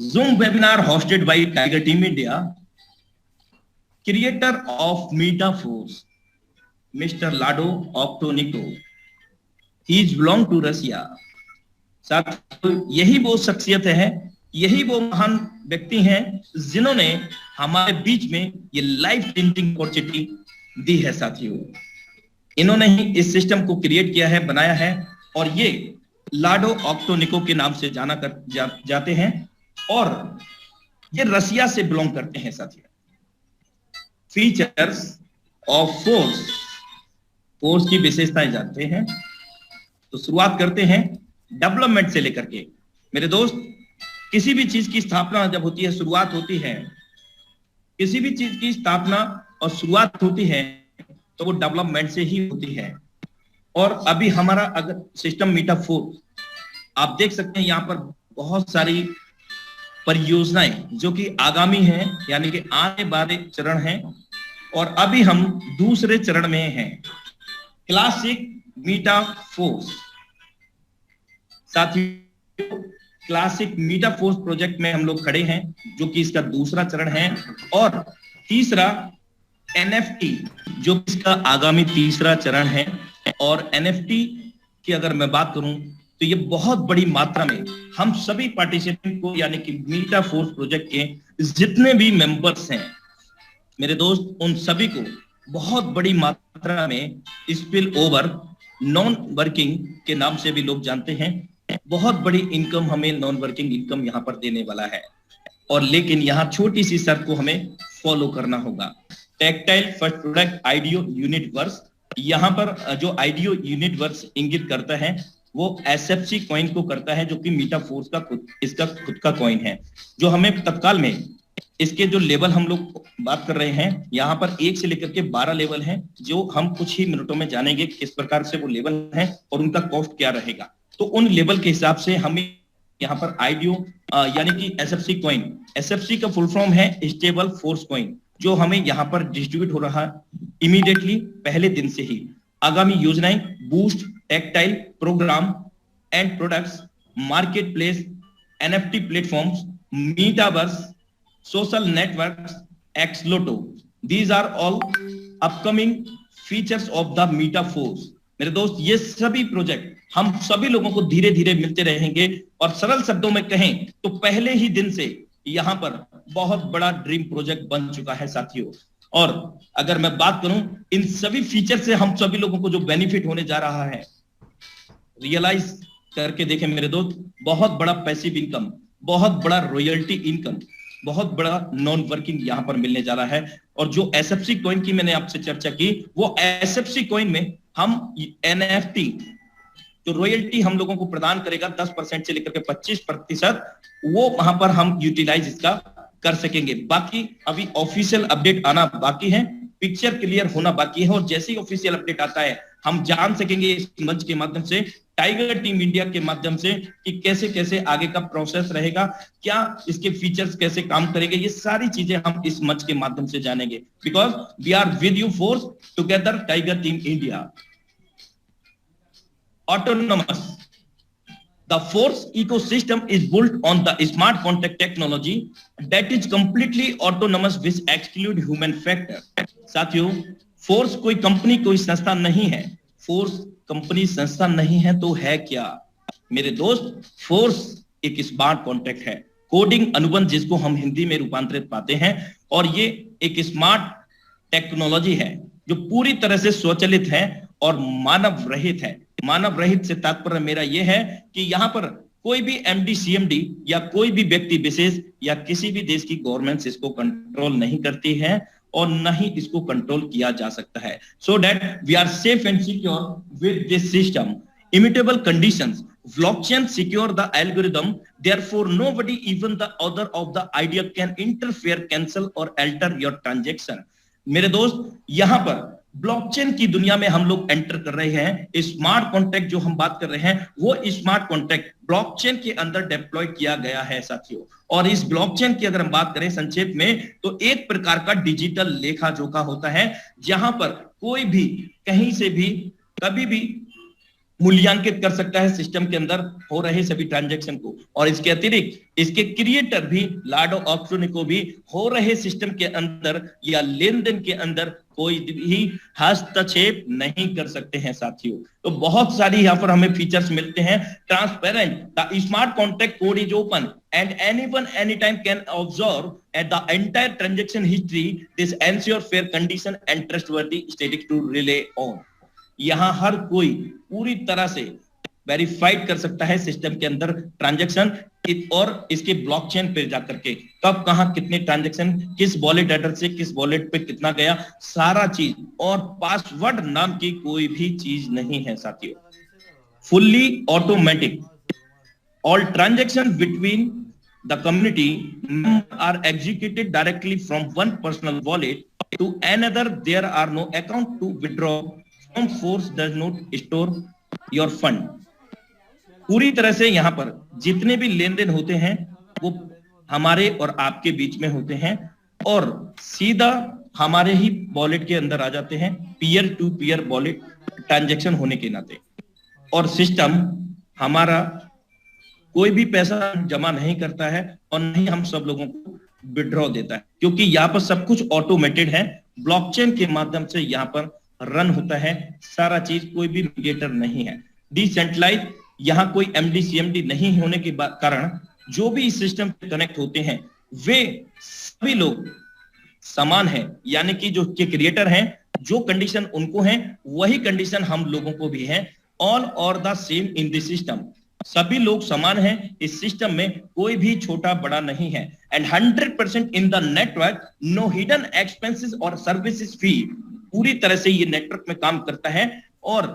Zoom webinar hosted by Tiger Team India, creator of MetaForce, Mr. Lado Octonico. He is belong to Russia. साथ यही वो शख्सियत है, यही वो महान व्यक्ति हैं जिन्होंने हमारे बीच में ये लाइफ चेंजिंग अपॉर्चुनिटी दी है। साथियों, इन्होंने ही इस सिस्टम को क्रिएट किया है, बनाया है, और ये लाडो ऑक्टोनिको के नाम से जाते हैं और ये रसिया से बिलोंग करते हैं। साथियों, फीचर्स ऑफ फोर्स की विशेषताएं जानते हैं, तो शुरुआत करते हैं डेवलपमेंट से लेकर के। मेरे दोस्त, किसी भी चीज की स्थापना जब होती है, शुरुआत होती है, किसी भी चीज की स्थापना और शुरुआत होती है तो वो डेवलपमेंट से ही होती है। और अभी हमारा अगर सिस्टम मेटाफोर्स आप देख सकते हैं, यहाँ पर बहुत सारी परियोजनाएं जो कि आगामी हैं, यानी कि आने वाले चरण हैं, और अभी हम दूसरे चरण में हैं, क्लासिक मेटाफोर्स। साथियों, क्लासिक मेटाफोर्स प्रोजेक्ट में हम लोग खड़े हैं, जो कि इसका दूसरा चरण है, और तीसरा एनएफटी जो इसका आगामी तीसरा चरण है। और एनएफटी की अगर मैं बात करूं तो ये बहुत बड़ी मात्रा में हम सभी पार्टिसिपेंट को, यानी कि मेटाफोर्स प्रोजेक्ट के जितने भी मेंबर्स हैं मेरे दोस्त, उन सभी को बहुत बड़ी मात्रा में स्पिल ओवर नॉन वर्किंग के नाम से भी लोग जानते हैं। बहुत बड़ी इनकम हमें नॉन वर्किंग इनकम यहाँ पर देने वाला है, और लेकिन यहाँ छोटी सी शर्त को हमें फॉलो करना होगा। Textile first product IDO unit वर्स, यहाँ पर जो आईडीओ यूनिट वर्स इंगित करता है वो एसएफसी कॉइन को करता है, जो कि मेटाफोर्स का इसका खुद का कॉइन है। जो हमें तत्काल में इसके जो लेवल हम लोग बात कर रहे हैं, यहाँ पर 1 से लेकर के 12 लेवल हैं, जो हम कुछ ही मिनटों में जानेंगे किस प्रकार से वो लेवल हैं और उनका कॉस्ट क्या रहेगा। तो उन लेवल के हिसाब से हमें यहाँ पर आईडीओ यानी कि एसएफसी कॉइन, एसएफसी का फुल फॉर्म है स्टेबल फोर्स कॉइन, जो हमें यहाँ पर डिस्ट्रीब्यूट हो रहा है इमीडिएटली पहले दिन से ही। आगामी योजनाएं boost, textile program and products, market place, NFT platforms, metaverse, social networks, एक्सलोटो, these are all upcoming features of the Metaforce. मेरे दोस्त, ये सभी प्रोजेक्ट हम सभी लोगों को धीरे धीरे मिलते रहेंगे, और सरल शब्दों में कहें तो पहले ही दिन से यहाँ पर बहुत बड़ा ड्रीम प्रोजेक्ट बन चुका है साथियों। और अगर मैं बात करूं, इन सभी फीचर से हम सभी लोगों को जो बेनिफिट होने जा रहा है, रियलाइज करके देखें मेरे दोस्त, बहुत बड़ा पैसिव इनकम, बहुत बड़ा रॉयल्टी इनकम, बहुत बड़ा नॉन वर्किंग यहाँ पर मिलने जा रहा है। और जो एसएफसी कॉइन की मैंने आपसे चर्चा की, वो एसएफसी कॉइन में हम एनएफटी जो रॉयल्टी हम लोगों को प्रदान करेगा 10% से लेकर के 25%, वो वहां पर हम यूटिलाइज इसका कर सकेंगे। बाकी अभी ऑफिशियल अपडेट आना बाकी है, पिक्चर क्लियर होना बाकी है, और जैसे ही ऑफिशियल अपडेट आता है हम जान सकेंगे इस मंच के माध्यम से, टाइगर टीम इंडिया के माध्यम से, कि कैसे कैसे आगे का प्रोसेस रहेगा, क्या इसके फीचर्स कैसे काम करेंगे, ये सारी चीजें हम इस मंच के माध्यम से जानेंगे। Because we are with you force together, tiger team India. Autonomous. The force ecosystem is built on the smart contract technology that is completely autonomous with exclude human factor. साथियों, फोर्स कोई कंपनी, कोई संस्था नहीं है। Force company, संस्था नहीं है तो है क्या मेरे दोस्त? फोर्स एक स्मार्ट कॉन्ट्रैक्ट है, कोडिंग अनुबंध जिसको हम हिंदी में रूपांतरित पाते हैं, और ये एक स्मार्ट टेक्नोलॉजी है जो पूरी तरह से स्वचालित है और मानव रहित है। मानव रहित से तात्पर्य मेरा यह है कि यहाँ पर कोई भी एमडी, सीएमडी या कोई भी व्यक्ति विशेष या किसी भी देश की गवर्नमेंट इसको कंट्रोल नहीं करती है, और न ही इसको कंट्रोल किया जा सकता है। So that we are safe and secure with this system. Immutable conditions, blockchain secure the algorithm, therefore nobody, even the author of the idea, can interfere, cancel or alter your transaction. मेरे दोस्त, यहां पर blockchain की दुनिया में हम लोग enter कर रहे हैं। स्मार्ट कॉन्ट्रैक्ट जो हम बात कर रहे हैं, वो स्मार्ट कॉन्ट्रैक्ट ब्लॉकचेन के अंदर डिप्लॉय किया गया है साथियों। और इस ब्लॉकचेन की अगर हम बात करें संक्षेप में, तो एक प्रकार का डिजिटल लेखा जोखा होता है, जहां पर कोई भी कहीं से भी कभी भी मूल्यांकित कर सकता है सिस्टम के अंदर हो रहे सभी ट्रांजैक्शन को। और इसके अतिरिक्त इसके क्रिएटर भी लाडो ऑक्सोनिको भी हो रहे सिस्टम के अंदर या लेन देन के अंदर कोई भी हस्तक्षेप नहीं कर सकते हैं साथियों। तो बहुत सारी यहाँ पर हमें फीचर्स मिलते हैं। Transparent, the smart contract code is open and anyone anytime can observe at the entire transaction history. This ensure fair condition and trustworthy statistics to rely on. यहां हर कोई पूरी तरह से वेरीफाइड कर सकता है सिस्टम के अंदर ट्रांजैक्शन और इसके ब्लॉकचेन पे जाकर के कब कहां कितने ट्रांजैक्शन किस वॉलेट एड्रेस से किस वॉलेट पे कितना गया, सारा चीज। और पासवर्ड नाम की कोई भी चीज नहीं है साथियों। Fully automatic, all transaction between the community are executed directly from one personal wallet to another. There are no account to withdraw, force does not store your fund. पूरी तरह से यहां पर जितने भी लेन देन होते हैं वो हमारे और आपके बीच में होते हैं और सीधा हमारे ही वॉलेट के अंदर आ जाते हैं, peer to peer wallet transaction होने के नाते। और सिस्टम हमारा कोई भी पैसा जमा नहीं करता है और नहीं हम सब लोगों को विड्रॉ देता है, क्योंकि यहाँ पर सब कुछ ऑटोमेटेड है। ब्लॉकचेन के माध्यम से यहाँ पर रन होता है सारा चीज, कोई भी मीडिएटर नहीं है। डिसेंट्रलाइज, यहां कोई एमडी सीएमडी नहीं होने के कारण जो भी इस सिस्टम से कनेक्ट होते हैं वे सभी लोग समान हैं, यानी कि जो के क्रिएटर हैं जो कंडीशन उनको है वही कंडीशन हम लोगों को भी है। ऑल और the same in the system, सभी लोग समान हैं इस सिस्टम में, कोई भी छोटा बड़ा नहीं है। And 100% in the network, no hidden expenses और सर्विसेज फी। पूरी तरह से ये नेटवर्क में काम करता है और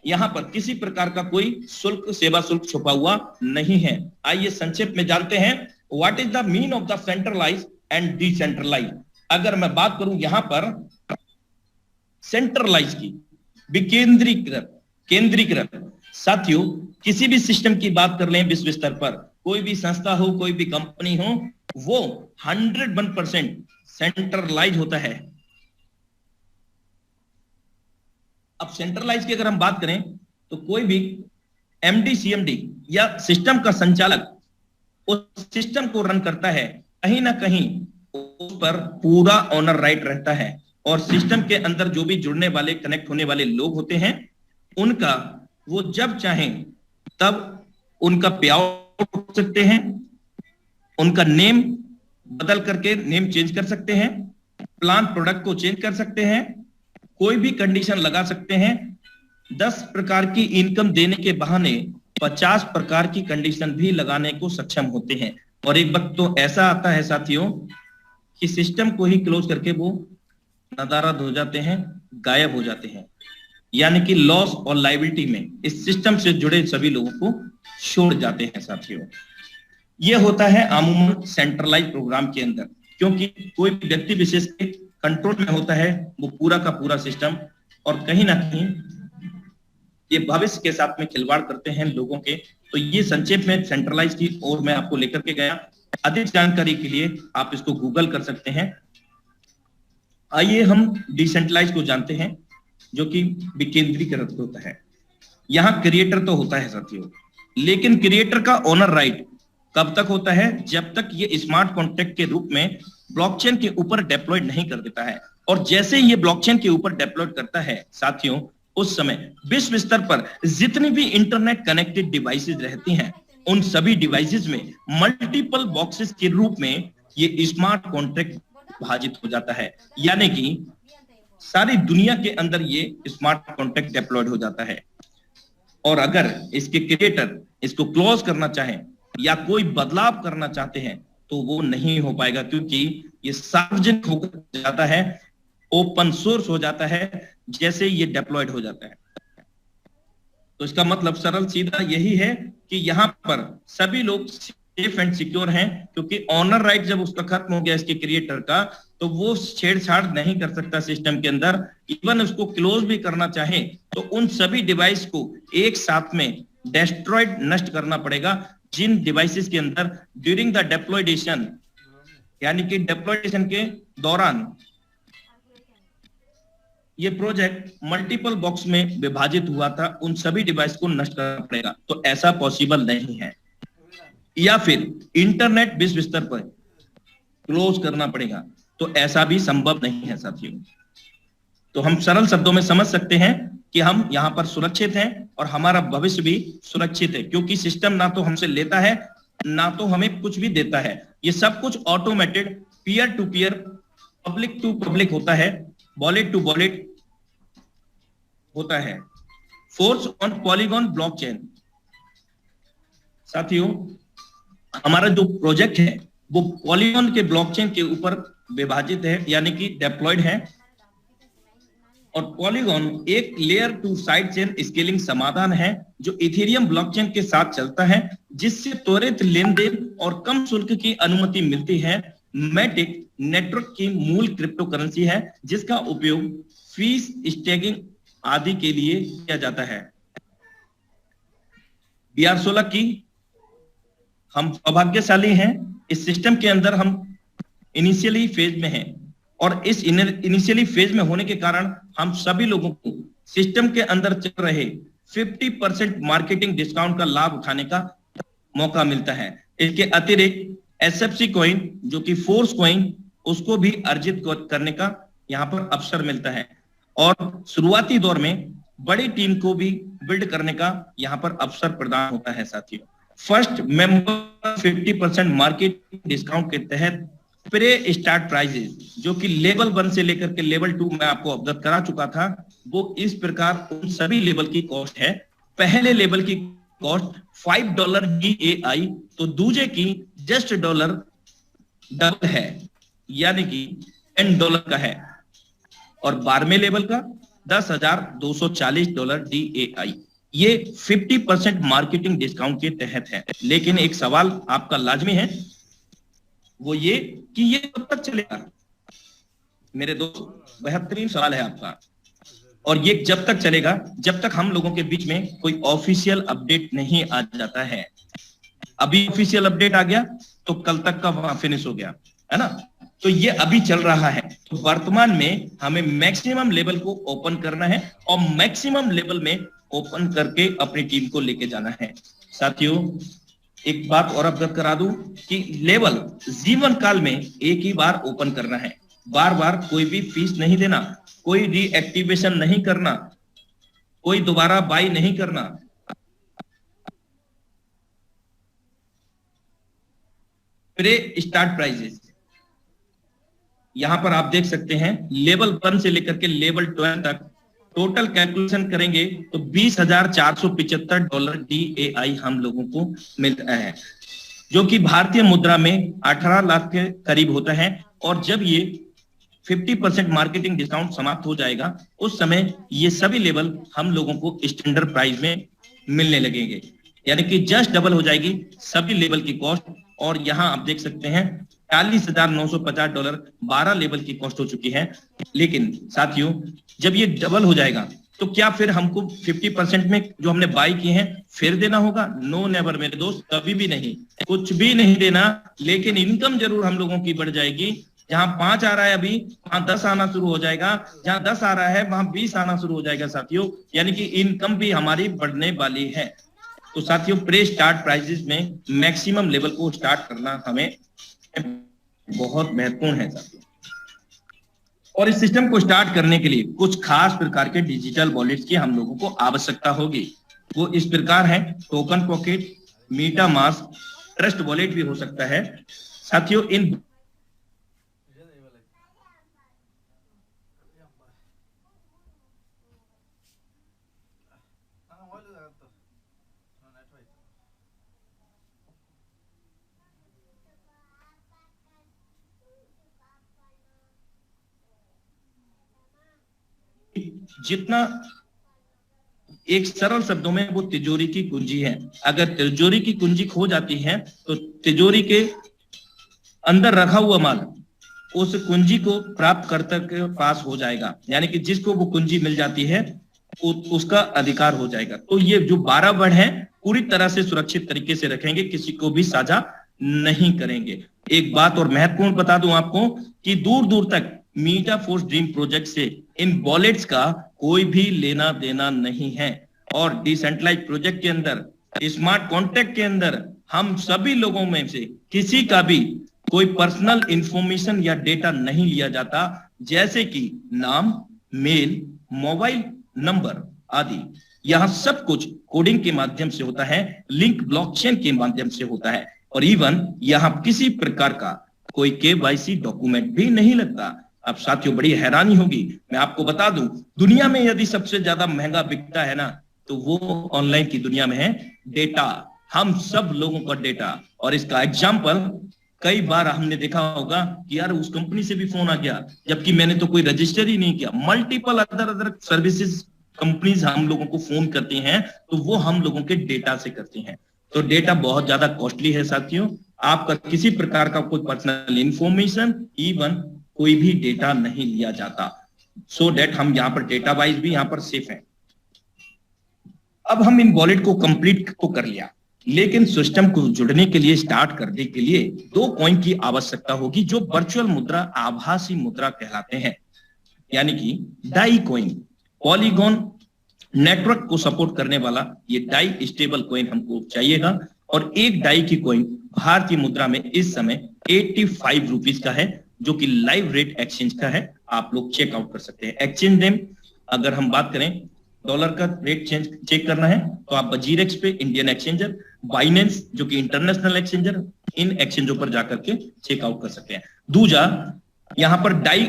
यहां पर किसी प्रकार का कोई शुल्क, सेवा शुल्क छुपा हुआ नहीं है। आइए संक्षेप में जानते हैं what is the mean of the centralize and decentralize. अगर मैं बात करूं यहां पर सेंट्रलाइज की, विकेंद्रीकृत, केंद्रीकृत, साथियों किसी भी सिस्टम की बात कर लें विश्व स्तर पर, कोई भी संस्था हो, कोई भी कंपनी हो, वो 101% सेंट्रलाइज होता है। अब सेंट्रलाइज की अगर हम बात करें तो कोई भी एमडी सीएमडी या सिस्टम का संचालक उस सिस्टम को रन करता है, कहीं ना कहीं उस पर पूरा ओनर राइट रहता है और सिस्टम के अंदर जो भी जुड़ने वाले, कनेक्ट होने वाले लोग होते हैं उनका वो जब चाहें तब उनका पे आउट कर सकते हैं, उनका नेम बदल करके नेम चेंज कर सकते हैं, प्लान प्रोडक्ट को चेंज कर सकते हैं, कोई भी कंडीशन लगा सकते हैं। 10 प्रकार की इनकम देने के बहाने 50 प्रकार की कंडीशन भी लगाने को सक्षम होते हैं। और एक वक्त तो ऐसा आता है साथियों कि सिस्टम को ही क्लोज करके वो नदारद हो जाते हैं, गायब हो जाते हैं, यानी कि लॉस और लायबिलिटी में इस सिस्टम से जुड़े सभी लोगों को छोड़ जाते हैं साथियों। ये होता है अमूमन सेंट्रलाइज प्रोग्राम के अंदर, क्योंकि कोई व्यक्ति विशेष के कंट्रोल में होता है वो पूरा का पूरा सिस्टम, और कहीं ना कहीं ये भविष्य के साथ में खिलवाड़ करते हैं लोगों के। तो ये संक्षेप में सेंट्रलाइज की ओर मैं आपको लेकर के गया। अधिक जानकारी के लिए आप इसको गूगल कर सकते हैं। आइए हम डिसेंट्रलाइज को जानते हैं, जो कि विकेंद्रीकृत होता है। यहाँ क्रिएटर तो होता है साथियों, लेकिन क्रिएटर का ओनर राइट कब तक होता है? जब तक ये स्मार्ट कॉन्ट्रैक्ट के रूप में ब्लॉकचेन के ऊपर डेप्लॉयड नहीं कर देता है। और जैसे ये ब्लॉकचेन के ऊपर डेप्लॉयड करता है साथियों, उस समय विश्व स्तर पर जितनी भी इंटरनेट कनेक्टेड डिवाइसेस रहती हैं उन सभी डिवाइसेस में मल्टीपल बॉक्सेस के रूप में ये स्मार्ट कॉन्ट्रैक्ट विभाजित हो जाता है, यानी कि सारी दुनिया के अंदर ये स्मार्ट कॉन्ट्रैक्ट डेप्लॉयड हो जाता है। और अगर इसके क्रिएटर इसको क्लोज करना चाहें या कोई बदलाव करना चाहते हैं तो वो नहीं हो पाएगा, क्योंकि ये सार्वजनिक हो जाता है, ओपन सोर्स हो जाता है जैसे ये डेप्लॉयड हो जाता है। तो इसका मतलब सरल सीधा यही है कि यहाँ पर सभी लोग सेफ एंड सिक्योर हैं, क्योंकि ऑनर राइट जब उसका खत्म हो गया इसके क्रिएटर का, तो वो छेड़छाड़ नहीं कर सकता सिस्टम के अंदर। इवन उसको क्लोज भी करना चाहे तो उन सभी डिवाइस को एक साथ में डेस्ट्रॉयड, नष्ट करना पड़ेगा, जिन डिवाइसेस के अंदर ड्यूरिंग द डेप्लॉयडेशन, यानी कि डेप्लॉयडेशन के दौरान ये प्रोजेक्ट मल्टीपल बॉक्स में विभाजित हुआ था, उन सभी डिवाइस को नष्ट करना पड़ेगा, तो ऐसा पॉसिबल नहीं है। या फिर इंटरनेट विश्व स्तर पर क्लोज करना पड़ेगा, तो ऐसा भी संभव नहीं है साथियों। तो हम सरल शब्दों में समझ सकते हैं कि हम यहाँ पर सुरक्षित हैं और हमारा भविष्य भी सुरक्षित है, क्योंकि सिस्टम ना तो हमसे लेता है ना तो हमें कुछ भी देता है। ये सब कुछ automated, peer to peer, public to public होता है, वॉलेट टू वॉलेट होता है, फोर्स ऑन पॉलीगॉन ब्लॉकचेन। साथियों, हमारा जो प्रोजेक्ट है वो पॉलीगॉन के ब्लॉकचेन के ऊपर विभाजित है, यानी कि डिप्लॉयड है। और पॉलीगॉन एक layer two side chain scaling समाधान है जो इथेरियम ब्लॉकचेन के साथ चलता है, जिससे त्वरित लेन देन और कम शुल्क की अनुमति मिलती है। मैटिक नेटवर्क की मूल क्रिप्टो करेंसी है जिसका उपयोग फीस स्टेकिंग आदि के लिए किया जाता है। BR16 की हम सौभाग्यशाली हैं, इस सिस्टम के अंदर हम इनिशियली फेज में हैं, और इस इनिशियली फेज में होने के कारण हम सभी लोगों को सिस्टम के अंदर चल रहे 50% मार्केटिंग डिस्काउंट का लाभ उठाने का मौका मिलता है। इसके अतिरिक्त SFC कॉइन जो कि फोर्स कॉइन, उसको भी अर्जित करने का यहाँ पर अवसर मिलता है, और शुरुआती दौर में बड़ी टीम को भी बिल्ड करने का यहाँ पर अवसर प्रदान होता है साथियों। फर्स्ट मेंबर 50% मार्केट डिस्काउंट के तहत प्रे स्टार्ट प्राइजेस, जो कि लेवल 1 से लेकर के लेवल 2 मैं आपको अवगत करा चुका था, वो इस प्रकार उन सभी लेवल की कॉस्ट है। पहले लेवल की कॉस्ट $5 DAI, तो दूसरे की जस्ट डॉलर डबल है, यानी कि $10 का है, और 12वें लेवल का $10,240 DAI। ये 50% मार्केटिंग डिस्काउंट के तहत है। लेकिन एक सवाल आपका लाजमी है, वो ये कि ये कब तक चलेगा मेरे दोस्त? बेहतरीन सवाल है आपका। और ये जब तक चलेगा जब तक हम लोगों के बीच में कोई ऑफिशियल अपडेट नहीं आ जाता है। अभी ऑफिशियल अपडेट आ गया तो कल तक का वहां फिनिश हो गया, है ना? तो ये अभी चल रहा है। तो वर्तमान में हमें मैक्सिमम लेवल को ओपन करना है और मैक्सिमम लेवल में ओपन करके अपनी टीम को लेके जाना है। साथियों, एक बात और अवगत करा दूं कि लेवल जीवन काल में एक ही बार ओपन करना है, बार बार कोई भी फीस नहीं देना, कोई रीएक्टिवेशन नहीं करना, कोई दोबारा बाई नहीं करना। प्रे स्टार्ट प्राइजेस यहां पर आप देख सकते हैं, लेवल 1 से लेकर के लेवल 12 तक टोटल कैलकुलेशन करेंगे तो $20,475 DAI हम लोगों को मिलता है, जो कि भारतीय मुद्रा में 18 लाख के करीब होता है। और जब ये 50% मार्केटिंग डिस्काउंट समाप्त हो जाएगा, उस समय ये सभी लेवल हम लोगों को स्टैंडर्ड प्राइस में मिलने लगेंगे, यानी कि जस्ट डबल हो जाएगी सभी लेवल की कॉस्ट। और यहाँ आप देख सकते हैं $40,950 12 लेवल की कॉस्ट हो चुकी है। लेकिन साथियों, जब ये डबल हो जाएगा तो क्या फिर हमको 50% में जो हमने बाई किए हैं फिर देना होगा? नो नेवर मेरे दोस्त, कभी भी नहीं, कुछ भी नहीं देना। लेकिन इनकम जरूर हम लोगों की बढ़ जाएगी। जहां 5 आ रहा है अभी, वहां 10 आना शुरू हो जाएगा, जहां 10 आ रहा है वहां 20 आना शुरू हो जाएगा साथियों, यानी कि इनकम भी हमारी बढ़ने वाली है। तो साथियों, प्रे स्टार्ट प्राइजेस में मैक्सिमम लेवल को स्टार्ट करना हमें बहुत महत्वपूर्ण है साथियों। और इस सिस्टम को स्टार्ट करने के लिए कुछ खास प्रकार के डिजिटल वॉलेट्स की हम लोगों को आवश्यकता होगी। वो इस प्रकार है, Token Pocket, MetaMask, Trust Wallet भी हो सकता है साथियों। इन जितना एक सरल शब्दों में वो तिजोरी की कुंजी है। अगर तिजोरी की कुंजी खो जाती है तो तिजोरी के अंदर रखा हुआ माल उस कुंजी को प्राप्त कर्ता के पास हो जाएगा, यानी कि जिसको वो कुंजी मिल जाती है उसका अधिकार हो जाएगा। तो ये जो 12 वर्ड है पूरी तरह से सुरक्षित तरीके से रखेंगे, किसी को भी साझा नहीं करेंगे। एक बात और महत्वपूर्ण बता दूं आपको कि दूर दूर तक मीटा फोर्स ड्रीम प्रोजेक्ट से इन वॉलेट्स का कोई भी लेना देना नहीं है। और डिसेंट्रलाइज प्रोजेक्ट के अंदर, स्मार्ट कॉन्ट्रैक्ट के अंदर हम सभी लोगों में से किसी का भी कोई पर्सनल इंफॉर्मेशन या डेटा नहीं लिया जाता, जैसे कि नाम, मेल, मोबाइल नंबर आदि। यह सब कुछ कोडिंग के माध्यम से होता है, लिंक ब्लॉकचेन के माध्यम से होता है, और इवन यहां किसी प्रकार का कोई केवाईसी डॉक्यूमेंट भी नहीं लगता। अब साथियों बड़ी हैरानी होगी, मैं आपको बता दूं, दुनिया में यदि सबसे ज्यादा महंगा बिकता है ना, तो वो ऑनलाइन की दुनिया में है डेटा, हम सब लोगों का डेटा। और इसका एग्जाम्पल कई बार हमने देखा होगा कि यार उस कंपनी से भी फोन आ गया, जबकि मैंने तो कोई रजिस्टर ही नहीं किया। मल्टीपल अदर सर्विसेज कंपनीज हम लोगों को फोन करती हैं, तो वो हम लोगों के डेटा से करती हैं। तो डेटा बहुत ज्यादा कॉस्टली है साथियों। आपका किसी प्रकार का कोई पर्सनल इंफॉर्मेशन, इवन कोई भी डेटा नहीं लिया जाता, सो दैट हम यहाँ पर डेटा वाइज भी यहाँ पर सेफ हैं। अब हम इन वॉलेट को कंप्लीट तो कर लिया, लेकिन सिस्टम को जुड़ने के लिए, स्टार्ट करने के लिए 2 कॉइन की आवश्यकता होगी, जो वर्चुअल मुद्रा, आभासी मुद्रा कहलाते हैं, यानी कि डाई कॉइन। पॉलीगॉन नेटवर्क को सपोर्ट करने वाला ये डाई स्टेबल कॉइन हमको चाहिएगा। और एक डाई की कॉइन भारतीय मुद्रा में इस समय 85 रुपीज का है, जो कि लाइव रेट एक्सचेंज का है, आप लोग चेकआउट कर सकते हैं। एक्सचेंज नेम अगर हम बात करें, डॉलर का रेट चेक करना है तो आप बजीरेक्स पे, इंडियन एक्सचेंजर, बाइनेंस जो कि इंटरनेशनल एक्सचेंजर, इन एक्सचेंजों पर जाकर के चेकआउट कर सकते हैं। दूजा, यहां पर डाई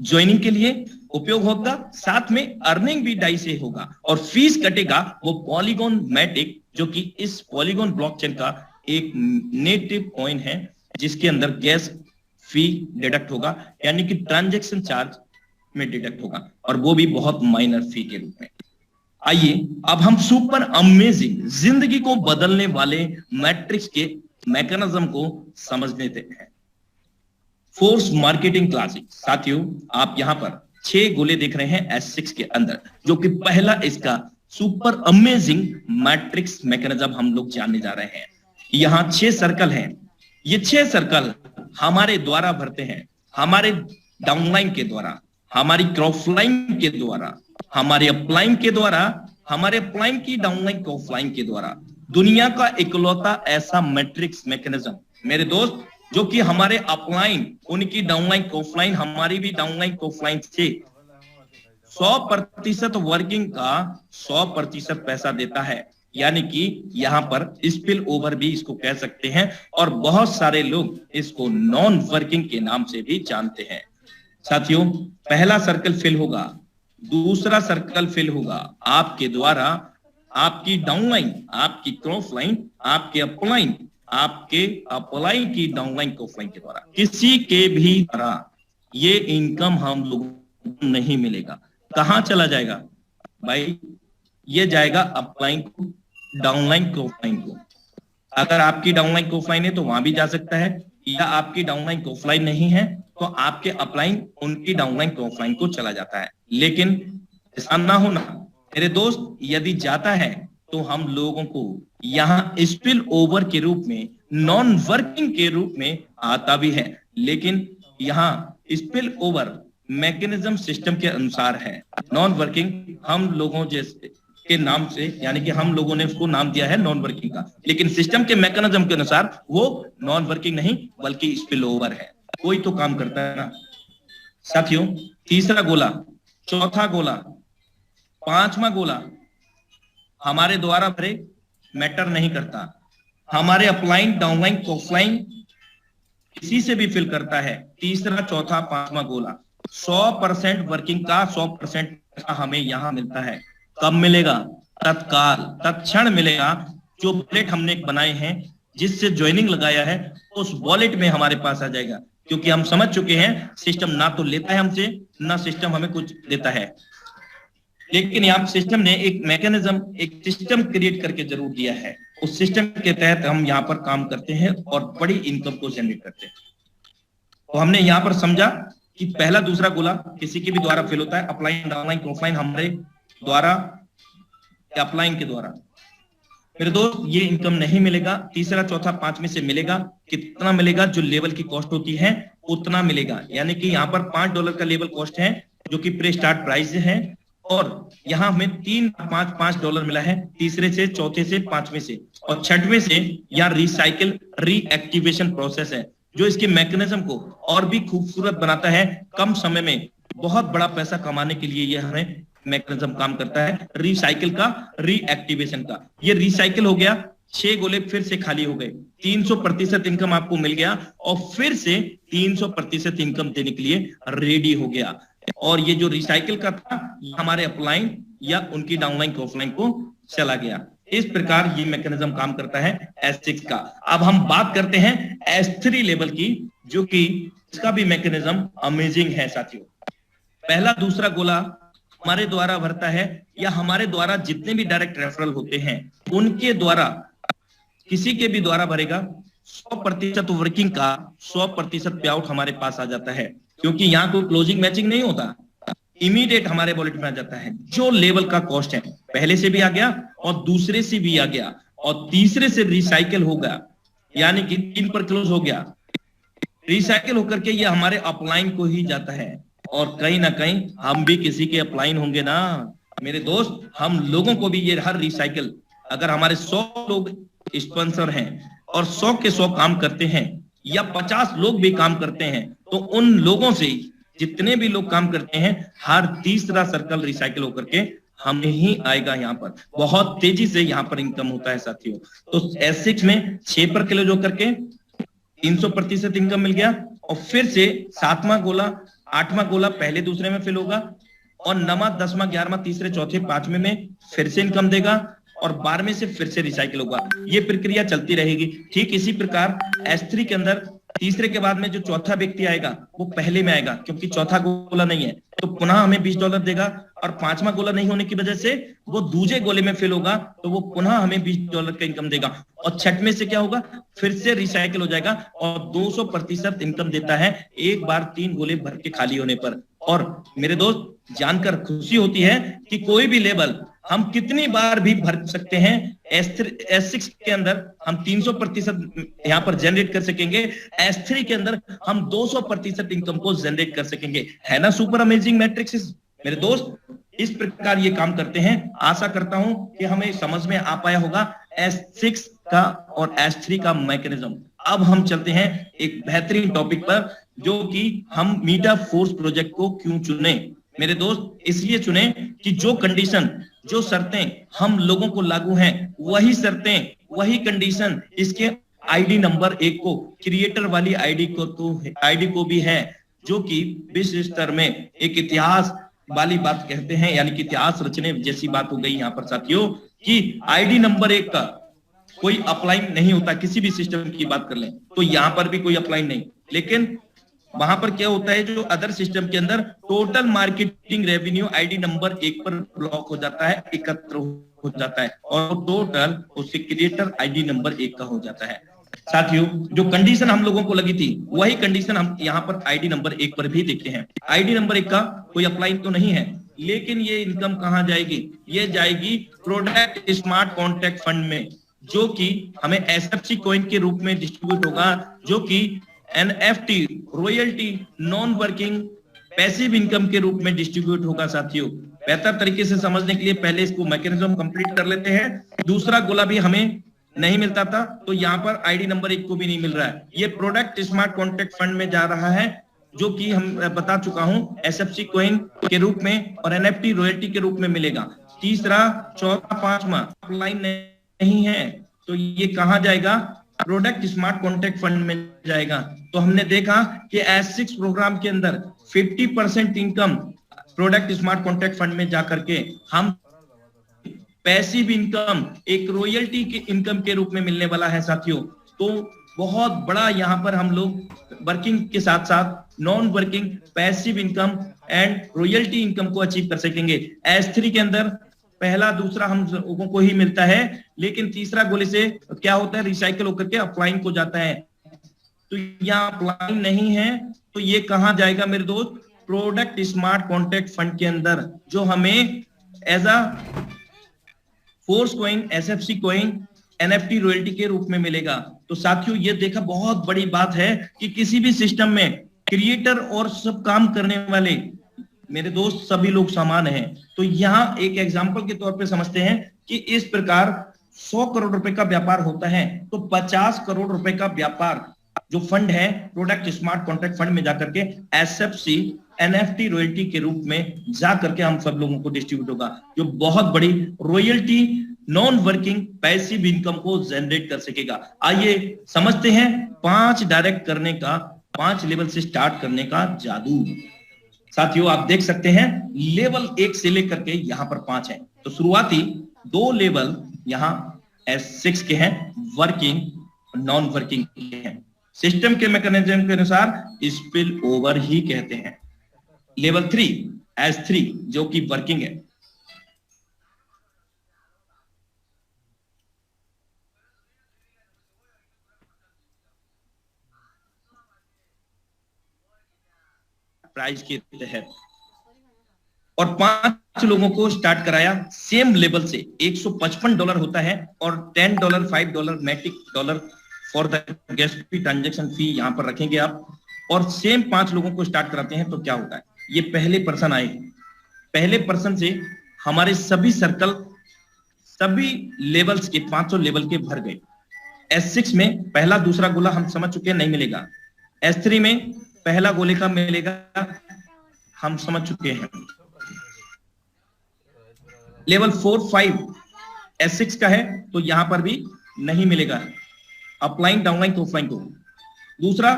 ज्वाइनिंग के लिए उपयोग होगा, साथ में अर्निंग भी डाई से होगा, और फीस कटेगा वो पॉलीगॉन मैटिक, जो कि इस पॉलीगॉन ब्लॉकचेन का एक नेटिव कॉइन है, जिसके अंदर गैस फी डिडक्ट होगा, यानी कि ट्रांजैक्शन चार्ज में डिडक्ट होगा, और वो भी बहुत माइनर फी के रूप में। आइए अब हम सुपर अमेजिंग, जिंदगी को बदलने वाले मैट्रिक्स के मैकेनिज्म को समझ लेते हैं। Force marketing classic. साथियों आप यहां पर 6 गोले देख रहे हैं S6 के अंदर, जो कि पहला इसका सुपर अमेजिंग मैट्रिक्स मैकेनिज्म हम लोग जानने जा रहे हैं। यहां 6 सर्कल हैं, ये 6 सर्कल हमारे द्वारा भरते हैं, हमारे डाउनलाइन के द्वारा, हमारी क्रॉसलाइन के द्वारा, हमारे अपलाइन के द्वारा, हमारे अपलाइन की डाउनलाइन क्रॉसलाइन के द्वारा। दुनिया का इकलौता ऐसा मैट्रिक्स मैकेनिज्म मेरे दोस्त, जो कि हमारे अपलाइन, उनकी डाउनलाइन क्रॉसलाइन, हमारी भी डाउनलाइन क्रॉसलाइन से 100% वर्किंग का 100% पैसा देता है, यानी कि यहां पर स्पिल ओवर भी इसको कह सकते हैं, और बहुत सारे लोग इसको नॉन वर्किंग के नाम से भी जानते हैं। साथियों पहला सर्कल फिल होगा, दूसरा सर्कल फिल होगा आपके द्वारा, आपकी डाउनलाइन, आपकी क्रॉसलाइन, आपके अपलाइन, आपके अपलाइन की डाउनलाइन क्रॉसलाइन के द्वारा। किसी के भी द्वारा ये इनकम हम लोगों को नहीं मिलेगा। कहां चला जाएगा भाई? ये जाएगा अपलाइन को, डाउनलाइन क्रॉसलाइन को। अगर आपकी डाउनलाइन क्रॉसलाइन है तो वहां भी जा सकता है, या आपकी डाउनलाइन क्रॉसलाइन नहीं है तो आपके अपलाइन उनकी डाउनलाइन क्रॉसलाइन को चला जाता है। लेकिन ऐसा ना होना मेरे दोस्त, यदि जाता है तो हम लोगों को यहाँ स्पिल ओवर के रूप में, नॉन वर्किंग के रूप में आता भी है, लेकिन यहाँ स्पिल ओवर मैकेनिज्म सिस्टम के अनुसार है। नॉन वर्किंग हम लोगों जैसे के नाम से, यानी कि हम लोगों ने उसको नाम दिया है नॉन वर्किंग का, लेकिन सिस्टम के मैकेनिज्म के अनुसार वो नॉन वर्किंग नहीं बल्कि स्पिल ओवर है। कोई तो काम करता है ना साथियों। तीसरा गोला, चौथा गोला, पांचवा गोला हमारे द्वारा भरे मैटर नहीं करता, हमारे अपलाइन, डाउनलाइन, क्रॉसलाइन किसी से भी फिल करता है। तीसरा, चौथा, पांचवा गोला 100% वर्किंग का 100% हमें यहां मिलता है। कब मिलेगा? तत्काल, तत्क्षण मिलेगा। जो वॉलेट हमने बनाए हैं, जिससे ज्वाइनिंग लगाया है, उस वॉलेट में हमारे पास आ जाएगा, क्योंकि हम समझ चुके हैं सिस्टम ना तो लेता है हमसे, ना सिस्टम हमें कुछ देता है। लेकिन यहाँ सिस्टम ने एक मैकेनिज्म, एक सिस्टम क्रिएट करके जरूर दिया है। उस सिस्टम के तहत हम यहाँ पर काम करते हैं और बड़ी इनकम को जनरेट करते हैं। तो हमने यहाँ पर समझा कि पहला दूसरा गोला किसी के भी द्वारा फिल होता है, अपलाइन, डाउनलाइन, क्रॉसलाइन हमारे द्वारा या अपलाइन के द्वारा। मेरे दोस्त ये इनकम नहीं मिलेगा। तीसरा, चौथा, पांचवें से मिलेगा। कितना मिलेगा? जो लेवल की कॉस्ट होती है उतना मिलेगा, यानी कि यहाँ पर $5 का लेवल कॉस्ट है, जो कि प्री स्टार्ट प्राइस है, और यहाँ हमें 3.55 डॉलर मिला है तीसरे से, चौथे से, पांचवें से, और छठवें से यहाँ रिसाइकिल रीएक्टिवेशन प्रोसेस है, जो इसके मैकेनिज्म को और भी खूबसूरत बनाता है। कम समय में बहुत बड़ा पैसा कमाने के लिए ये हमें मैकेनिज्म काम करता है, रिसाइकिल का, रीएक्टिवेशन का। ये रिसाइकिल हो गया, 6 गोले फिर से खाली हो गए, 300% इनकम आपको मिल गया, और फिर से 300% इनकम देने के लिए रेडी हो गया। और ये जो रिसाइकिल का था, हमारे अपलाइन या उनकी डाउनलाइन को ऑफलाइन को चला गया। इस प्रकार ये मैकेनिज्म काम करता है S6 का। अब हम बात करते हैं S3 लेवल की, जो कि इसका भी मैकेनिज्म अमेजिंग है साथियों। पहला दूसरा गोला हमारे द्वारा भरता है, या हमारे द्वारा जितने भी डायरेक्ट रेफरल होते हैं उनके द्वारा, किसी के भी द्वारा भरेगा, 100% वर्किंग का 100% पे आउट हमारे पास आ जाता है, क्योंकि यहाँ कोई क्लोजिंग मैचिंग नहीं होता, इमीडिएट हमारे वॉलेट में आ जाता है। जो लेवल का कॉस्ट है पहले से भी आ गया, और दूसरे से भी आ गया, और तीसरे से रिसाइकिल होगा, यानी कि 3 पर क्लोज हो गया, रिसाइकिल होकर के ये हमारे अपलाइन को ही जाता है। और कहीं ना कहीं हम भी किसी के अपलाइन होंगे ना मेरे दोस्त, हम लोगों को भी ये हर रिसाइकिल, अगर हमारे 100 लोग स्पॉन्सर हैं और 100 के 100 काम करते हैं, या 50 लोग भी काम करते हैं, तो उन लोगों से जितने भी लोग काम करते हैं, हर तीसरा सर्कल रिसाइकिल होकर के हमें ही आएगा। यहाँ पर बहुत तेजी से यहाँ पर इनकम होता है साथियों। तो S6 में 6 पर क्लोज होकर के 300% इनकम मिल गया, और फिर से 7वां गोला, 8वां गोला पहले दूसरे में फिल होगा, और 9वां 10वां 11वां तीसरे चौथे 5वें में फिर से इनकम देगा, और 12वें से फिर से रिसाइकिल होगा। ये प्रक्रिया चलती रहेगी। ठीक इसी प्रकार S3 के अंदर तीसरे के बाद में जो चौथा व्यक्ति आएगा वो पहले में आएगा, क्योंकि चौथा गोला नहीं है, तो पुनः हमें $20 देगा, और 5वां गोला नहीं होने की वजह से वो दूसरे गोले में फिल होगा, तो वो पुनः हमें $20 का इनकम देगा, और 6वें से क्या होगा, फिर से रिसाइकिल हो जाएगा, और 200% इनकम देता है एक बार 3 गोले भर के खाली होने पर। और मेरे दोस्त, जानकर खुशी होती है कि कोई भी लेवल हम कितनी बार भी भर सकते हैं। S6 के अंदर हम 300% यहाँ पर जनरेट कर सकेंगे, S3 के अंदर हम 200% इनकम को जनरेट कर सकेंगे। है ना सुपर अमेजिंग मैट्रिक्स मेरे दोस्त? इस प्रकार ये काम करते हैं। आशा करता हूं कि हमें समझ में आ पाया होगा S6 का और S3 का मैकेनिज्म। अब हम चलते हैं एक बेहतरीन टॉपिक पर, जो कि हम मीटा फोर्स प्रोजेक्ट को क्यों चुने मेरे दोस्त। इसलिए चुने कि जो कंडीशन, जो शर्तें हम लोगों को लागू हैं, वही शर्तें, वही कंडीशन इसके आईडी नंबर 1 को, क्रिएटर वाली आईडी को भी है, जो कि विश्व स्तर में एक इतिहास वाली बात कहते हैं, यानी कि इतिहास रचने जैसी बात हो गई यहाँ पर साथियों, कि आईडी नंबर 1 का कोई अपलाइन नहीं होता। किसी भी सिस्टम की बात कर लें तो यहाँ पर भी कोई अपलाइन नहीं, लेकिन वहां पर क्या होता है, जो अदर सिस्टम के अंदर total marketing revenue ID number 1 पर ब्लॉक हो जाता है, एकत्र हो जाता है, और टोटल उसके क्रिएटर आईडी नंबर 1 का हो जाता है। साथियों, जो कंडीशन हम लोगों को लगी थी, वही कंडीशन हम यहाँ पर आईडी नंबर 1 पर भी देखते हैं। आईडी नंबर 1 का कोई अप्लाई तो नहीं है, लेकिन ये इनकम कहाँ जाएगी? ये जाएगी प्रोडक्ट स्मार्ट कॉन्ट्रैक्ट फंड में, जो कि हमें SFC कॉइन के रूप में डिस्ट्रीब्यूट होगा, जो कि NFT royalty non working passive income के रूप में डिस्ट्रीब्यूट होगा। साथियों, बेहतर तरीके से समझने के लिए पहले इसको मैकेनिज्म कंप्लीट कर लेते हैं। दूसरा गोला भी हमें नहीं मिलता था, तो यहाँ पर आईडी नंबर 1 को भी नहीं मिल रहा है। ये प्रोडक्ट स्मार्ट कॉन्ट्रैक्ट फंड में जा रहा है, जो कि हम बता चुका हूं SFC कॉइन के रूप में और NFT रॉयल्टी के रूप में मिलेगा। तीसरा, चौथा, पांचवा लाइन नहीं है, तो ये कहाँ जाएगा? प्रोडक्ट स्मार्ट कॉन्ट्रैक्ट फंड में जाएगा। तो हमने देखा कि S6 प्रोग्राम के अंदर 50% income product smart contract fund में जाकर के हम पैसिव इनकम एक रॉयल्टी के इनकम के रूप में मिलने वाला है साथियों। तो बहुत बड़ा यहाँ पर हम लोग वर्किंग के साथ साथ non working passive income and royalty income को अचीव कर सकेंगे। S3 के अंदर पहला दूसरा हम लोगों को ही मिलता है, लेकिन तीसरा गोले से क्या होता है, रिसाइकल होकर के अपलाइन को जाता है। तो यहाँ अपलाइन नहीं है, तो ये कहाँ जाएगा मेरे दोस्त? प्रोडक्ट स्मार्ट कॉन्ट्रैक्ट फंड के अंदर, जो हमें as a force coin, SFC coin, NFT royalty के रूप में मिलेगा। तो साथियों, ये देखा बहुत बड़ी बात है कि किसी भी सिस्टम में क्रिएटर और सब काम करने वाले मेरे दोस्त सभी लोग समान हैं। तो यहाँ एक एग्जाम्पल के तौर पे समझते हैं कि इस प्रकार 100 करोड़ रुपए का व्यापार होता है तो 50 करोड़ रुपए का व्यापार जो फंड है प्रोडक्ट स्मार्ट कॉन्ट्रैक्ट फंड में जाकर के एसएफसी एनएफटी रॉयल्टी के रूप में जा करके हम सब लोगों को डिस्ट्रीब्यूट होगा, जो बहुत बड़ी royalty non working passive income को जनरेट कर सकेगा। आइए समझते हैं 5 डायरेक्ट करने का, 5 लेवल से स्टार्ट करने का जादू। साथियों आप देख सकते हैं लेवल 1 से लेकर के यहां पर 5 है। तो शुरुआती 2 लेवल यहां S6 के हैं, वर्किंग नॉन वर्किंग के हैं। सिस्टम के मैकेनिज्म के अनुसार स्पिल ओवर ही कहते हैं। लेवल 3 S3 जो कि वर्किंग है। प्राइस के तहत और 5 लोगों को स्टार्ट कराया सेम लेवल से। $155 होता है और $10 $5 Matic dollar for the gas fee transaction fee यहां पर रखेंगे आप। और सेम 5 लोगों को स्टार्ट कराते हैं तो क्या होता है, ये पहले पर्सन आए, पहले पर्सन से हमारे सभी सर्कल सभी लेवल्स के 500 लेवल के भर गए। S6 में पहला दूसरा गोला हम समझ चुके हैं नहीं मिलेगा। S3 में पहला गोले का मिलेगा, हम समझ चुके हैं। लेवल 4 5 S6 का है तो यहां पर भी नहीं मिलेगा, अपलाइन डाउनलाइन तो ऑफलाइन को। दूसरा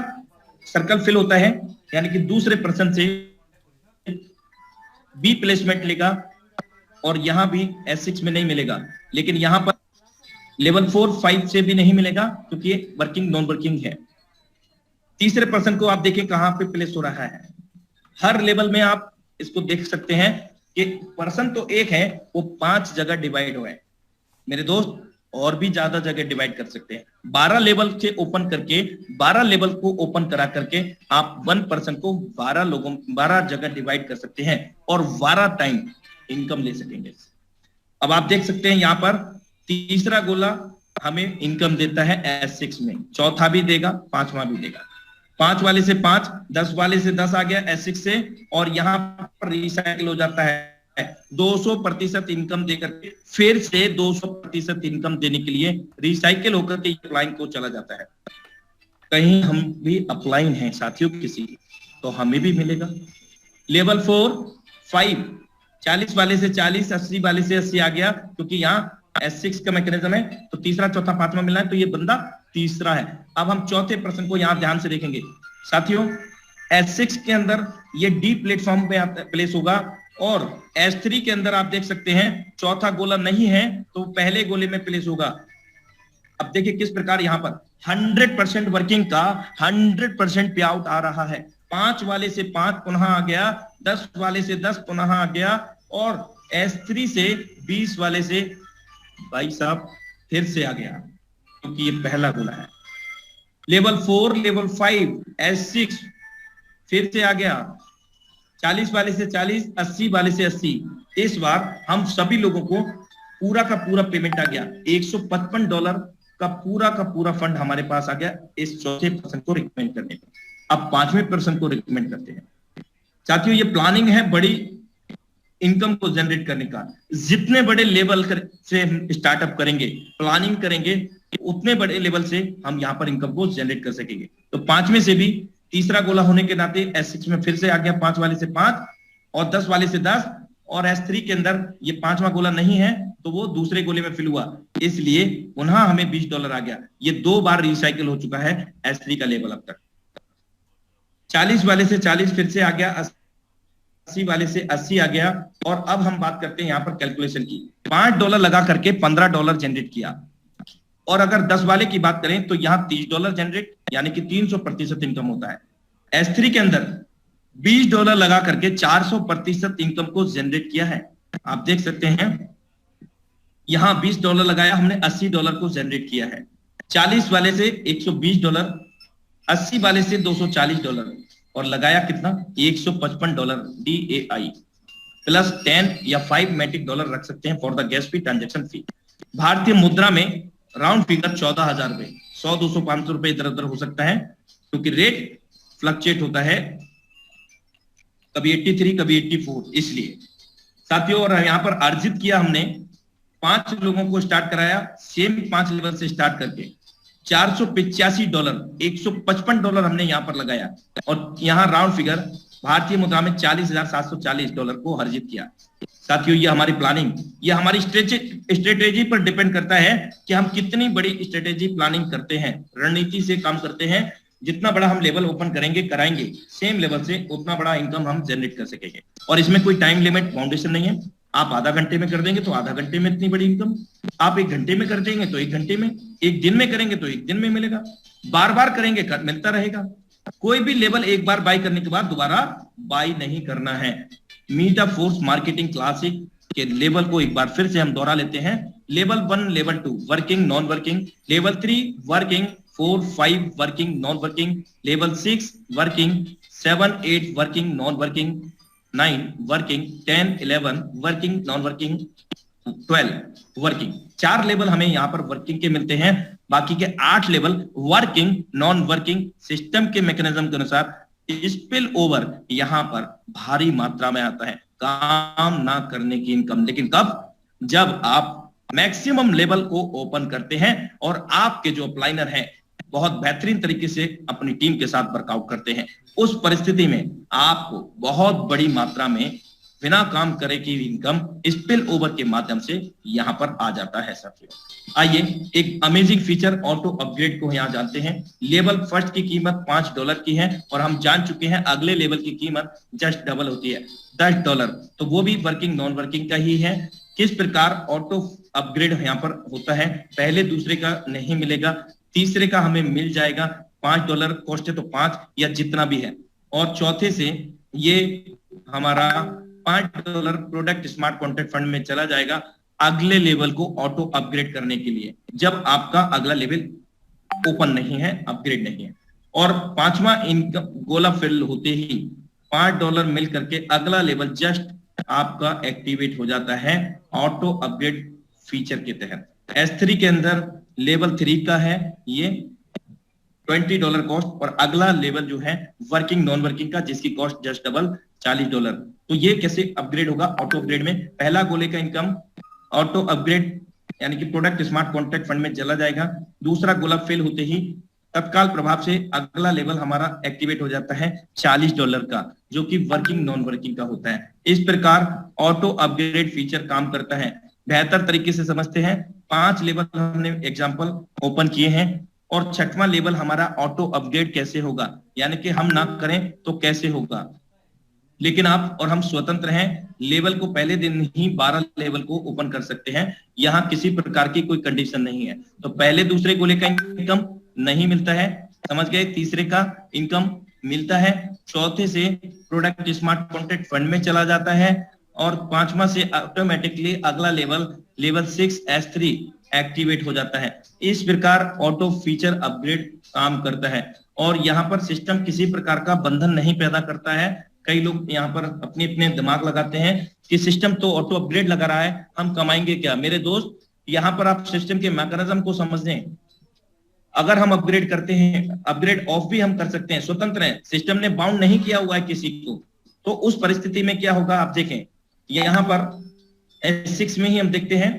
सर्कल फिल होता है यानी कि दूसरे पर्सन से बी प्लेसमेंट लेगा और यहां भी S6 में नहीं मिलेगा, लेकिन यहां पर लेवल 4 5 से भी नहीं मिलेगा क्योंकि ये वर्किंग नॉन वर्किंग है। तीसरे पर्सन को आप देखें कहां पे प्लेस हो रहा है। हर लेवल में आप इसको देख सकते हैं कि पर्सन तो एक है, वो 5 जगह डिवाइड हुआ है। मेरे दोस्त और भी ज्यादा जगह डिवाइड कर सकते हैं। 12 लेवल से ओपन करके 12 लेवल को ओपन करा करके आप 1 पर्सन को 12 जगह डिवाइड कर सकते हैं और 12 टाइम इनकम ले सकेंगे। अब आप देख सकते हैं यहां पर तीसरा गोला हमें इनकम देता है S6 में, चौथा भी देगा, 5वां भी देगा। 5 वाले से 5, 10 वाले से 10 आ गया S6 से, और यहां पर रिसाइकिल हो जाता है 200% इनकम देकर के, फिर से 200% इनकम देने के लिए रिसाइकिल होकर के अपलाइन को चला जाता है। कहीं हम भी अपलाइन हैं साथियों किसी, तो हमें भी मिलेगा। लेवल 4 5 40 वाले से 40, 80 वाले से 80 आ गया क्योंकि यहाँ S6 का मैकेनिज्म है, तो तीसरा चौथा 5वां मिलना है तो ये बंदा तीसरा है। अब हम चौथे पर्सन को यहां ध्यान से देखेंगे साथियों। S6 के अंदर ये डी प्लेटफॉर्म पे प्लेस होगा और S3 के अंदर आप देख सकते हैं चौथा गोला नहीं है तो पहले गोले में प्लेस होगा। अब देखिए किस प्रकार यहां पर 100% वर्किंग का 100% पे आउट आ रहा है। 5 वाले से 5 पुनः आ गया, 10 वाले से 10 पुनः आ गया, और S3 से 20 वाले से भाई साहब फिर से आ गया क्योंकि ये पहला गोला है। लेवल 4 लेवल 5 S6 फिर से आ गया, 40 वाले से 40, 80 वाले से 80। इस बार हम सभी लोगों को पूरा का पूरा पेमेंट आ गया, $155 का पूरा फंड हमारे पास आ गया इस चौथे पर्सन को रिकमेंड करने का। अब 5वें पर्सन को रिकमेंड करते हैं साथियों। ये प्लानिंग है बड़ी इनकम को जनरेट करने का। जितने बड़े लेवल से हम स्टार्टअप करेंगे, प्लानिंग करेंगे, उतने बड़े लेवल से हम यहाँ पर इनकम को जनरेट कर सकेंगे। तो 5वें से भी तीसरा गोला होने के नाते S6 में फिर से आ गया 5 वाले से 5 और 10 वाले से 10, और S3 के अंदर ये 5वां गोला नहीं है तो वो दूसरे गोले में फिल हुआ, इसलिए पुनः हमें $20 आ गया। ये 2 बार रिसाइकिल हो चुका है S3 का लेवल अब तक। 40 वाले से 40 फिर से आ गया, 80 वाले से 80 आ गया, और अब हम बात करते हैं यहाँ पर कैलकुलेशन की। $5 लगा करके $15 जनरेट किया, और अगर 10 वाले की बात करें तो यहाँ $30 जनरेट यानी कि 300% इनकम होता है। S3 के अंदर $20 लगा करके 400% इनकम को जनरेट किया है। आप देख सकते हैं यहाँ $20 लगाया हमने, $80 को जनरेट किया है। 40 वाले से $120, 80 वाले से $240, और लगाया कितना $155 DAI प्लस 10 या 5 मैटिक डॉलर रख सकते हैं for the gas fee transaction fee. भारतीय मुद्रा में राउंड फिगर 14,000 रुपए, 100 200 500 रुपए इधर उधर हो सकता है क्योंकि रेट फ्लक्चुएट होता है कभी 83, कभी 84, इसलिए साथियों। और यहाँ पर अर्जित किया हमने 5 लोगों को स्टार्ट कराया, सेम 5 लेवल से स्टार्ट करके $485, $155 हमने यहाँ पर लगाया, और यहाँ राउंड फिगर भारतीय मुद्रा में $40,740 को अर्जित किया। साथियों ये हमारी प्लानिंग, ये हमारी स्ट्रेटेजी पर डिपेंड करता है कि हम कितनी बड़ी स्ट्रेटेजी प्लानिंग करते हैं, रणनीति से काम करते हैं। जितना बड़ा हम लेवल ओपन करेंगे कराएंगे सेम लेवल से, उतना बड़ा इनकम हम जनरेट कर सकेंगे। और इसमें कोई टाइम लिमिट बाउंडेशन नहीं है। आप आधा घंटे में कर देंगे तो आधा घंटे में इतनी बड़ी इनकम, आप 1 घंटे में कर देंगे तो 1 घंटे में, 1 दिन में करेंगे तो 1 दिन में मिलेगा, बार बार करेंगे मिलता रहेगा। कोई भी लेवल एक बार बाई करने के बाद दोबारा बाई नहीं करना है। मीटाफोर्स मार्केटिंग क्लासिक के लेवल को एक बार फिर से हम दोहरा लेते हैं। Level 1, level 2 working non working, level 3 working, 4, 5 working non working, level 6 working, 7, 8 working non working, 9 working, 10, 11 working non working, 12 working. 4 level हमें यहाँ पर वर्किंग के मिलते हैं, बाकी के 8 level working non working. System के मैकेनिज्म के अनुसार स्पिल ओवर यहां पर भारी मात्रा में आता है, काम ना करने की इनकम। लेकिन कब? जब आप मैक्सिमम लेवल को ओपन करते हैं और आपके जो अपलाइनर हैं बहुत बेहतरीन तरीके से अपनी टीम के साथ वर्कआउट करते हैं। उस परिस्थिति में आपको बहुत बड़ी मात्रा में बिना काम करे की इनकम स्पिल ओवर के माध्यम से यहां पर आ जाता है साथियों। आइए एक अमेजिंग फीचर ऑटो अपग्रेड को यहां जानते हैं। लेवल फर्स्ट की कीमत $5 की है और हम जान चुके हैं अगले लेवल की कीमत जस्ट डबल होती है, $10। तो वो भी वर्किंग नॉन वर्किंग का ही है। किस प्रकार ऑटो अपग्रेड यहाँ पर होता है? पहले दूसरे का नहीं मिलेगा, तीसरे का हमें मिल जाएगा। $5 कॉस्ट है तो 5 या जितना भी है, और चौथे से ये हमारा $5 प्रोडक्ट स्मार्ट कॉन्ट्रैक्ट फंड में चला जाएगा अगले लेवल को ऑटो अपग्रेड करने के लिए, जब आपका अगला लेवल ओपन नहीं है, अपग्रेड नहीं है। और 5वां इनकम गोला फिल होते ही $5 मिल करके अगला लेवल जस्ट आपका एक्टिवेट हो जाता है ऑटो अपग्रेड फीचर के तहत। S3 के अंदर लेवल 3 का है ये $20 कॉस्ट, और अगला लेवल जो है वर्किंग नॉन वर्किंग का, जिसकी कॉस्ट जस्ट डबल $40। तो ये कैसे अपग्रेड होगा ऑटो अपग्रेड में? पहला गोले का इनकम ऑटो अपग्रेड यानी कि प्रोडक्ट स्मार्ट कॉन्ट्रैक्ट फंड में चला जाएगा। दूसरा गोला फेल होते ही तत्काल प्रभाव से अगला लेवल हमारा एक्टिवेट हो जाता है $40 का, जो कि वर्किंग नॉन वर्किंग का होता है। इस प्रकार ऑटो अपग्रेड फीचर काम करता है। बेहतर तरीके से समझते हैं। 5 लेवल हमने एग्जांपल ओपन किए हैं, और 6वां लेवल हमारा ऑटो अपग्रेड कैसे होगा, यानी कि हम ना करें तो कैसे होगा। लेकिन आप और हम स्वतंत्र हैं, लेवल को पहले दिन ही 12 लेवल को ओपन कर सकते हैं। यहाँ किसी प्रकार की कोई कंडीशन नहीं है। तो पहले दूसरे गोले का इनकम नहीं मिलता है, समझ गए? तीसरे का इनकम मिलता है, चौथे से प्रोडक्ट स्मार्ट कॉन्ट्रैक्ट फंड में चला जाता है, और 5वां से ऑटोमेटिकली अगला लेवल 6 S3 एक्टिवेट हो जाता है। इस प्रकार ऑटो फीचर अपग्रेड काम करता है, और यहाँ पर सिस्टम किसी प्रकार का बंधन नहीं पैदा करता है। कई लोग यहाँ पर अपने अपने दिमाग लगाते हैं कि सिस्टम तो ऑटो अपग्रेड लगा रहा है, हम कमाएंगे क्या? मेरे दोस्त, यहाँ पर आप सिस्टम के मैकेनिज्म को समझें। अगर हम अपग्रेड करते हैं, अपग्रेड ऑफ भी हम कर सकते हैं, स्वतंत्र हैं, सिस्टम ने बाउंड नहीं किया हुआ है किसी को। तो उस परिस्थिति में क्या होगा आप देखें। यहाँ पर S6 में ही हम देखते हैं,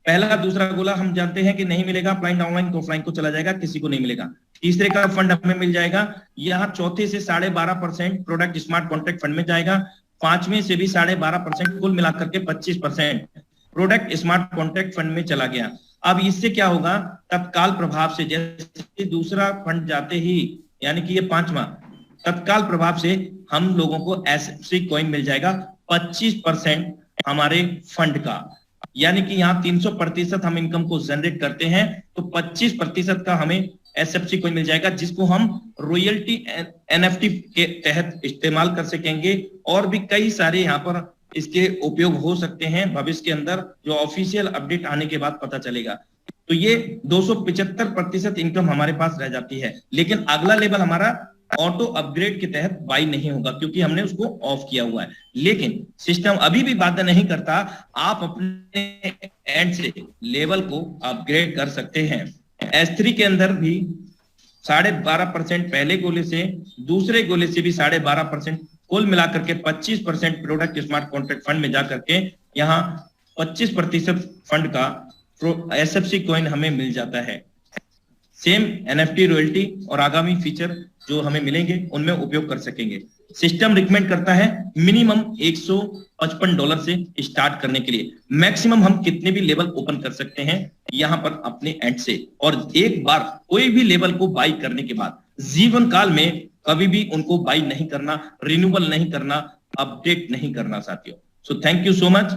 पहला दूसरा गोला हम जानते हैं कि नहीं मिलेगा, अपलाइन डाउनलाइन तो ऑफलाइन को चला जाएगा, किसी को नहीं मिलेगा। तीसरे का फंड हमें मिल जाएगा, यहाँ चौथे से 12.5% प्रोडक्ट स्मार्ट कॉन्ट्रैक्ट फंड में जाएगा। 5वें से भी 12.5%, कुल मिलाकर के 25% प्रोडक्ट स्मार्ट कॉन्ट्रैक्ट फंड में चला गया। अब इससे क्या होगा? तत्काल प्रभाव से, जैसे दूसरा फंड जाते ही, यानी कि ये 5वां, तत्काल प्रभाव से हम लोगों को SFC कॉइन मिल जाएगा 25% हमारे फंड का। यानी कि यहाँ 300% हम इनकम को जनरेट करते हैं, तो 25% का हमें SFC कॉइन मिल जाएगा, जिसको हम रॉयल्टी NFT के तहत इस्तेमाल कर सकेंगे। और भी कई सारे यहाँ पर इसके उपयोग हो सकते हैं भविष्य के अंदर, जो ऑफिशियल अपडेट आने के बाद पता चलेगा। तो ये 275% इनकम हमारे पास रह जाती है। लेकिन अगला लेवल हमारा ऑटो अपग्रेड के तहत बाई नहीं होगा, क्योंकि हमने उसको ऑफ किया हुआ है। लेकिन सिस्टम अभी भी बाध्य नहीं करता, आप अपने एंड से लेवल को अपग्रेड कर सकते हैं। S3 के अंदर भी 12.5% पहले गोले से, दूसरे गोले से भी 12.5% कुल मिलाकर के 25% प्रोडक्ट स्मार्ट कॉन्ट्रैक्ट फंड में जाकर के यहाँ 25% फंड का एसएफसी कॉइन हमें मिल जाता है। सेम एनएफटी रॉयल्टी और आगामी फीचर जो हमें मिलेंगे उनमें उपयोग कर सकेंगे। सिस्टम रिकमेंड करता है मिनिमम $155 से स्टार्ट करने के लिए, मैक्सिमम हम कितने भी लेवल ओपन कर सकते हैं यहां पर अपने एंड से। और एक बार कोई भी लेवल को बाई करने के बाद जीवन काल में कभी भी उनको बाई नहीं करना, रिन्यूअल नहीं करना, अपडेट नहीं करना साथियों। So thank you so much.